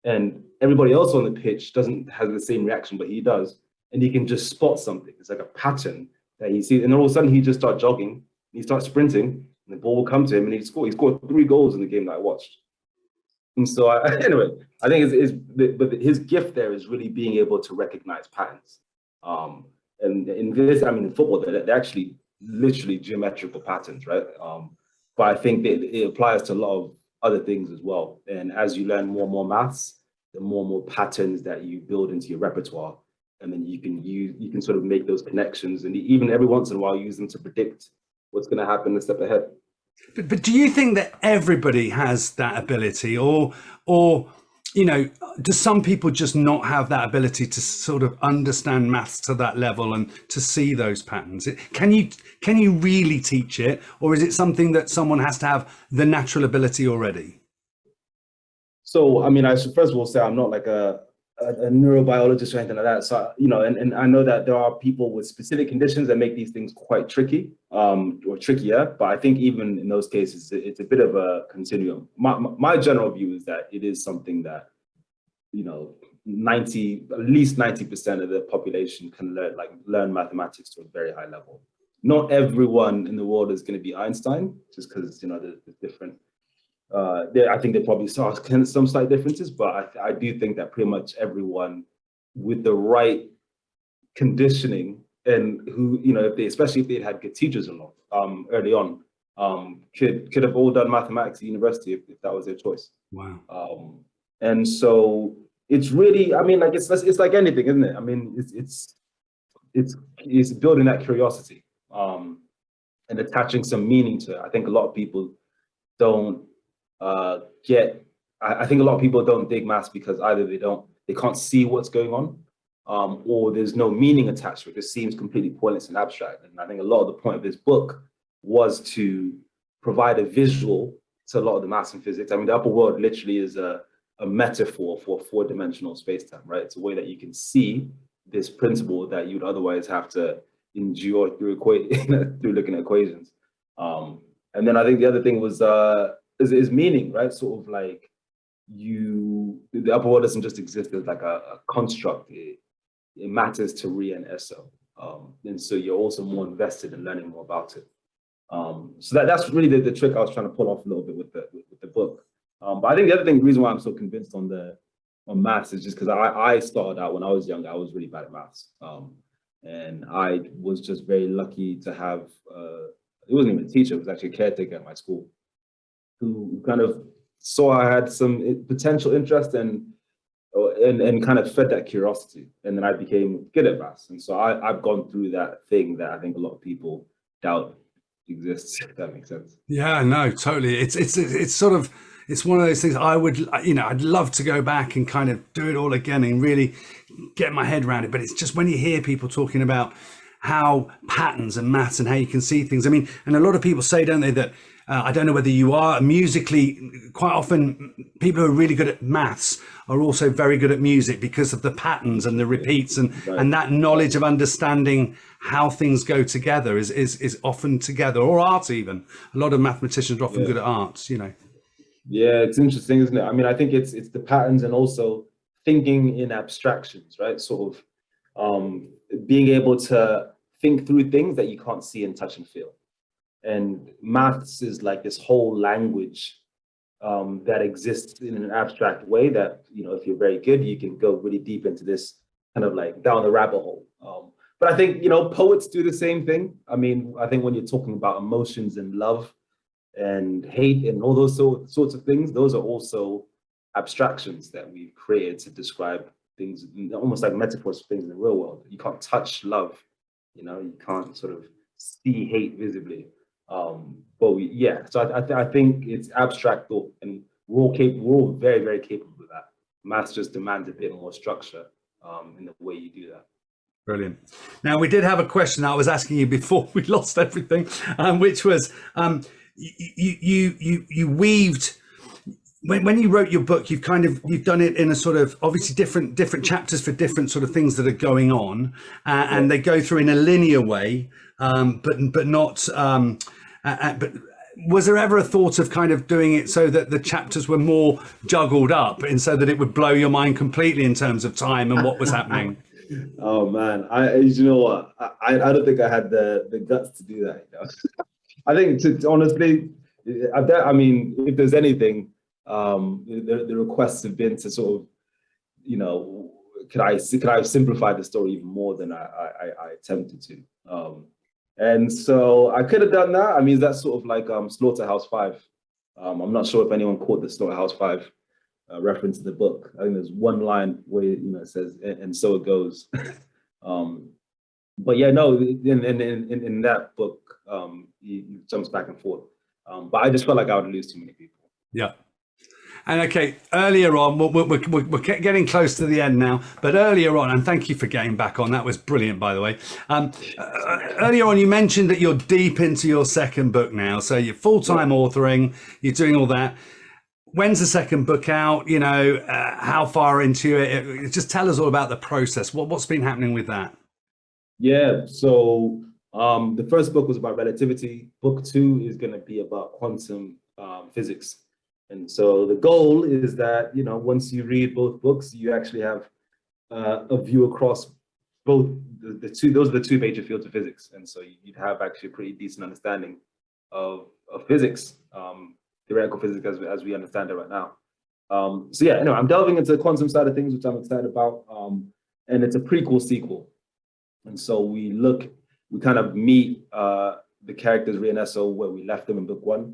S3: And everybody else on the pitch doesn't have the same reaction, but he does. And he can just spot something. It's like a pattern that he sees. And then all of a sudden he just starts jogging, he starts sprinting, and the ball will come to him and he scored 3 goals in the game that I watched. And so anyway, I think but his gift there is really being able to recognize patterns. And in this, I mean, in football, they're actually literally geometrical patterns, right? But I think that it applies to a lot of other things as well. And as you learn more and more maths, the more and more patterns that you build into your repertoire, and then you can sort of make those connections, and even every once in a while use them to predict what's going to happen a step ahead.
S1: But do you think that everybody has that ability, or do some people just not have that ability to sort of understand maths to that level and to see those patterns? Can you really teach it, or is it something that someone has to have the natural ability already?
S3: So, I mean, I should first of all say I'm not like a neurobiologist or anything like that. So, and I know that there are people with specific conditions that make these things quite tricky, or trickier. But I think even in those cases, it's a bit of a continuum. My general view is that it is something that, at least 90% of the population can learn mathematics to a very high level. Not everyone in the world is going to be Einstein, just because there's different. I think there probably saw some slight differences, but I do think that pretty much everyone with the right conditioning, and who, especially if they had good teachers early on, could have all done mathematics at university if that was their choice.
S1: Wow.
S3: And so it's really, I mean, like it's like anything, isn't it? I mean, it's building that curiosity, and attaching some meaning to it. I think a lot of people don't I think a lot of people don't dig maths because either they can't see what's going on, or there's no meaning attached to it. It seems completely pointless and abstract. And I think a lot of the point of this book was to provide a visual to a lot of the maths and physics. I mean, the upper world literally is a metaphor for 4-dimensional space-time, right? It's a way that you can see this principle that you'd otherwise have to endure through looking at equations. And then I think the other thing was is meaning, right? Sort of like the upper world doesn't just exist as like a construct. It matters to Rhia and Esso. And so you're also more invested in learning more about it. So that's really the trick I was trying to pull off a little bit with the book. But I think the other thing, the reason why I'm so convinced on maths is just because I started out when I was younger, I was really bad at maths. And I was just very lucky to have, it wasn't even a teacher, it was actually a caretaker at my school who kind of saw I had some potential interest and kind of fed that curiosity. And then I became good at maths. And so I've gone through that thing that I think a lot of people doubt exists, if that makes sense.
S1: Yeah, no, totally. It's sort of, it's one of those things I would, I'd love to go back and kind of do it all again and really get my head around it. But it's just when you hear people talking about how patterns and maths and how you can see things. I mean, and a lot of people say, don't they, that I don't know whether you are musically, quite often people who are really good at maths are also very good at music because of the patterns and the repeats and that knowledge of understanding how things go together is often together, or art even. A lot of mathematicians are often good at arts,
S3: Yeah, it's interesting, isn't it? I mean, I think it's the patterns and also thinking in abstractions, right? Sort of being able to think through things that you can't see and touch and feel. And maths is like this whole language that exists in an abstract way that, if you're very good, you can go really deep into this kind of like down the rabbit hole. But I think, poets do the same thing. I mean, I think when you're talking about emotions and love and hate and all those sorts of things, those are also abstractions that we've created to describe things, almost like metaphors for things in the real world. You can't touch love, you can't sort of see hate visibly. So I think it's abstract thought, and we're all very, very capable of that. Maths just demands a bit more structure in the way you do that.
S1: Brilliant. Now, we did have a question that I was asking you before we lost everything, which was you weaved when you wrote your book. You've done it in a sort of obviously different chapters for different sort of things that are going on, and they go through in a linear way, but not. But was there ever a thought of kind of doing it so that the chapters were more juggled up, and so that it would blow your mind completely in terms of time and what was happening?
S3: Oh man, you know what? I don't think I had the guts to do that. I think honestly, I mean, if there's anything, the requests have been to sort of, could I have simplified the story even more than I attempted to. And so I could have done that. I mean, that's sort of like Slaughterhouse-5. I'm not sure if anyone caught the Slaughterhouse-5 reference in the book. I think there's one line where it says, "And so it goes." But yeah, no, in that book, he jumps back and forth. But I just felt like I would lose too many people.
S1: Yeah. And okay, earlier on, we're getting close to the end now, but earlier on, and thank you for getting back on, that was brilliant, by the way. Earlier on, you mentioned that you're deep into your second book now, so you're full-time authoring, you're doing all that. When's the second book out? How far into it? Just tell us all about the process. What's been happening with that?
S3: Yeah, so the first book was about relativity. Book 2 is going to be about quantum physics. And so the goal is that, once you read both books, you actually have a view across both the two. Those are the two major fields of physics. And so you'd have actually a pretty decent understanding of physics, theoretical physics as we understand it right now. So yeah, anyway, I'm delving into the quantum side of things, which I'm excited about. And it's a prequel sequel. And so we kind of meet the characters, Rhia and Esso, where we left them in book 1.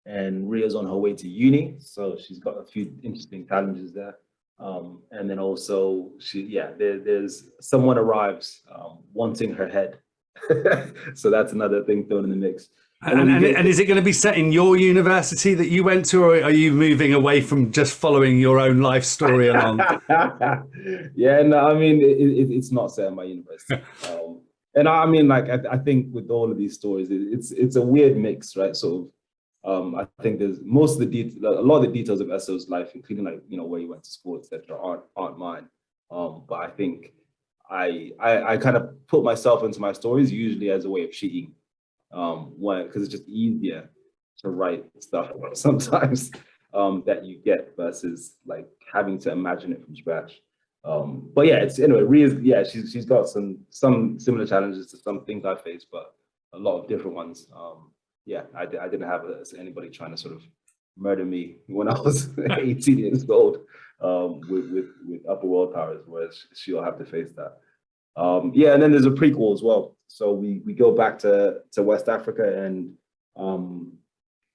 S3: And Rhea's on her way to uni, so she's got a few interesting challenges there. And then also, there's someone arrives wanting her head. So that's another thing thrown in the mix.
S1: And is it going to be set in your university that you went to, or are you moving away from just following your own life story along?
S3: Yeah, no, I mean, it's not set in my university. And I mean, like, I think with all of these stories, it's a weird mix, right? Sort of. I think there's a lot of the details of Esso's life, including like where he went to school, etc., aren't mine. But I think I kind of put myself into my stories usually as a way of cheating, because it's just easier to write stuff sometimes that you get versus like having to imagine it from scratch. But yeah, it's anyway. Rhia's, yeah, she's got some similar challenges to some things I face, but a lot of different ones. Yeah, I didn't have anybody trying to sort of murder me when I was 18 years old with upper world powers, whereas she'll have to face that. Yeah, and then there's a prequel as well. So we go back to West Africa, and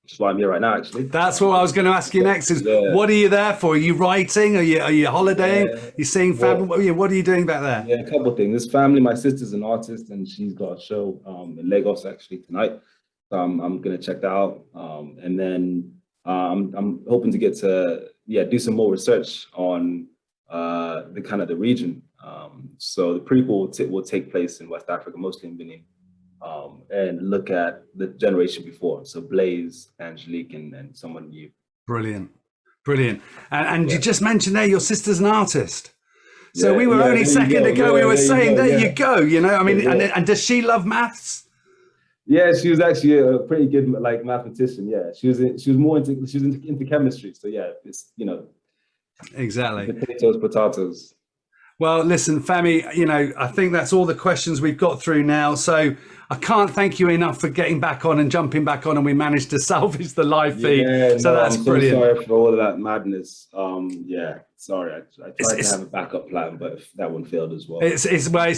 S3: which is why I'm here right now, actually.
S1: That's what I was going to ask you next. Is what are you there for? Are you writing? Are you holidaying? Are you seeing family? What are you doing back there?
S3: Yeah, a couple of things. This family, my sister's an artist, and she's got a show in Lagos actually tonight. So I'm gonna check that out, and then I'm hoping to get to do some more research on the kind of the region. So the prequel will take place in West Africa, mostly in Benin, and look at the generation before. So Blaze, Angelique, and someone new.
S1: Brilliant. And you just mentioned there your sister's an artist. So we were only a second ago, we were saying, there you go, you know, I mean, and does she love maths?
S3: Yeah, she was actually a pretty good like mathematician. Yeah, she was into chemistry. So yeah, it's, you know,
S1: exactly.
S3: Potatoes.
S1: Well, listen, Femi, you know, I think that's all the questions we've got through now. So I can't thank you enough for getting back on and jumping back on, and we managed to salvage the live feed. So that's brilliant.
S3: Sorry for all of that madness. Yeah, sorry. I tried to have a backup plan, but that one failed as well.
S1: It's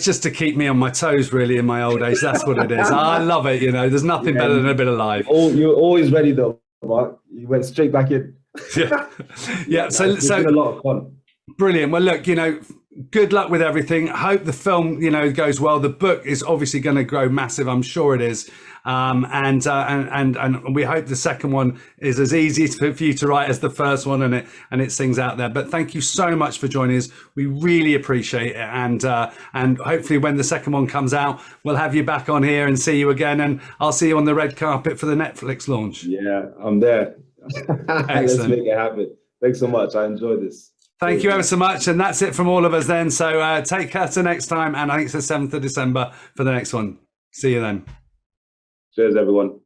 S1: just to keep me on my toes, really, in my old age. That's what it is. I love it. You know, there's nothing better than a bit of live.
S3: You're always ready, though, Mark. You went straight back in.
S1: Yeah. So
S3: it's been a lot of fun.
S1: Brilliant. Well, look, you know, good luck with everything. I hope the film, you know, goes well. The book is obviously going to grow massive. I'm sure it is. And we hope the second one is as easy for you to write as the first one, and it sings out there. But thank you so much for joining us. We really appreciate it. And hopefully when the second one comes out, we'll have you back on here and see you again. And I'll see you on the red carpet for the Netflix launch.
S3: Yeah, I'm there. Let's make it happen. Thanks so much. I enjoyed this.
S1: Thank you ever so much. And that's it from all of us then. So take care till next time. And I think it's the 7th of December for the next one. See you then.
S3: Cheers, everyone.